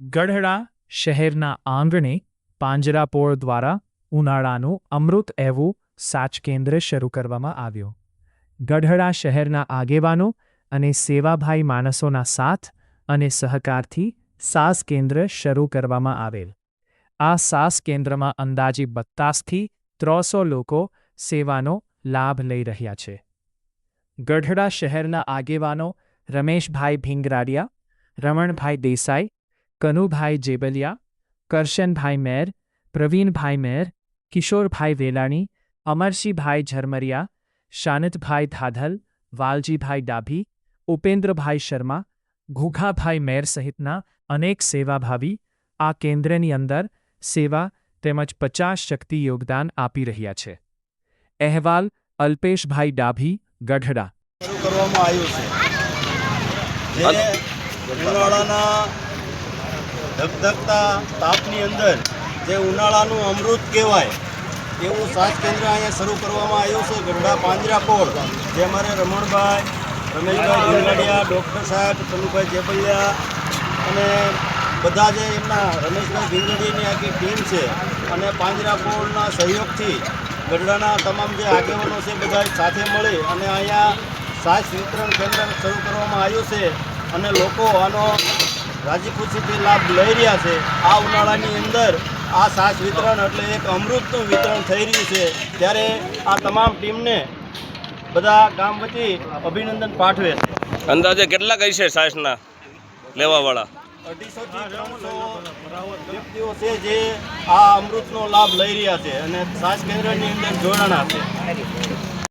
ગઢડા શહેરના આંગણે પાંજરાપોળ દ્વારા ઉનાળાનું અમૃત એવું સાચ કેન્દ્ર શરૂ કરવામાં આવ્યું. ગઢડા શહેરના આગેવાનો અને સેવાભાવી માણસોના સાથ અને સહકારથી સાસ કેન્દ્ર શરૂ કરવામાં આવેલ. આ સાસ કેન્દ્રમાં અંદાજે 52 થી 300 લોકો સેવાનો લાભ લઈ રહ્યા છે. ગઢડા શહેરના આગેવાનો રમેશભાઈ ભીંગરાડિયા, રમણભાઈ દેસાઈ, કનુભાઈ જેબલિયા, કરશનભાઈ મેર, પ્રવીણભાઈ મેર, કિશોરભાઈ વેલાણી, અમરશીભાઈ ઝરમરિયા, શાનતભાઈ ધાધલ, વાલજીભાઈ ડાભી, ઉપેન્દ્રભાઈ શર્મા, ઘુઘાભાઈ મેર સહિતના અનેક સેવાભાવી આ કેન્દ્રની અંદર સેવા તેમજ 50 શક્તિ યોગદાન આપી રહ્યા છે. અહેવાલ અલ્પેશભાઈ ડાભી, ગઢડા. શરૂ કરવામાં આવ્યું છે જે ઉનાળાના ધગધગતા તાપની અંદર જે ઉનાળાનું અમૃત કહેવાય એવું સાસ કેન્દ્ર અહીંયા શરૂ કરવામાં આવ્યું છે. ગઢડા પાંજરાપોળ જે અમારે રમણભાઈ, રમેશભાઈ ભીંગરાડિયા, ડૉક્ટર સાહેબ, કનુભાઈ જેબલિયા અને બધા જે એમના રમેશભાઈ ભીંગરાડિયાની આખી ટીમ છે અને પાંજરાપોળના સહયોગથી ગઢડાના તમામ જે આગેવાનો છે બધા સાથે મળી અને અહીંયા સાસ વિતરણ કેન્દ્ર શરૂ કરવામાં આવ્યું છે અને લોકો આનો રાજી ખુશીથી લાભ લઈ રહ્યા છે. આ ઉનાળાની અંદર આ સાસ વિતરણ એટલે એક અમૃતનું વિતરણ થઈ રહ્યું છે ત્યારે આ તમામ ટીમને બધા ગામ વતી અભિનંદન પાઠવે છે. અંદાજે કેટલા કઈ છે સાસના લેવાવાળા? 250 થી 300 વ્યક્તિઓ છે જે આ અમૃતનો લાભ લઈ રહ્યા છે અને સાસ કેન્દ્રની અંદર જોડાણા છે.